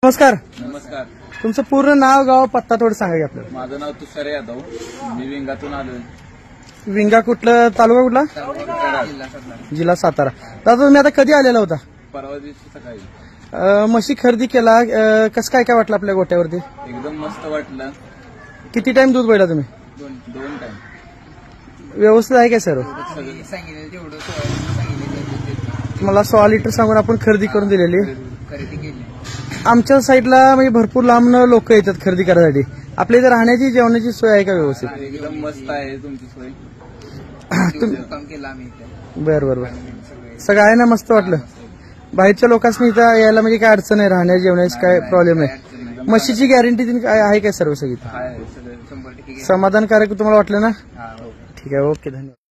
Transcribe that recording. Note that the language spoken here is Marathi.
नमस्कार. नमस्कार. तुमचं पूर्ण नाव गाव पत्ता थोडं सांगा की आपल्याला. माझं नाव तुषार यादव. मी विंगातून आलोय. विंगा कुठलं, तालुका कुठला? जिल्हा सातारा. दादा तुम्ही आता कधी आलेला होता? परवा दिवशी सकाळी. म्हशी खरेदी केला, कसं काय काय वाटलं आपल्या गोट्यावरती? एकदम मस्त वाटलं. किती टाइम दूध पाहिला तुम्ही? दोन टाइम. व्यवस्थित आहे काय सर्व? मला 16 लिटर सांगून आपण खरेदी करून दिलेली. आमच्या साईडला म्हणजे भरपूर लांबनं लोक येतात खरेदी करायसाठी. आपल्या इथे राहण्याची जेवणाची सोय आहे का व्यवस्थित? एकदम मस्त आहे तुमची सोय. बर बर बर. सगळं आहे ना? मस्त वाटलं. बाहेरच्या लोकांनी इथं यायला म्हणजे काय अडचण आहे, राहण्या जेवणाची काय प्रॉब्लेम नाही. म्हशीची गॅरंटी काय आहे काय सर्व सगळी? समाधानकारक तुम्हाला वाटलं ना? ठीक आहे, ओके, धन्यवाद.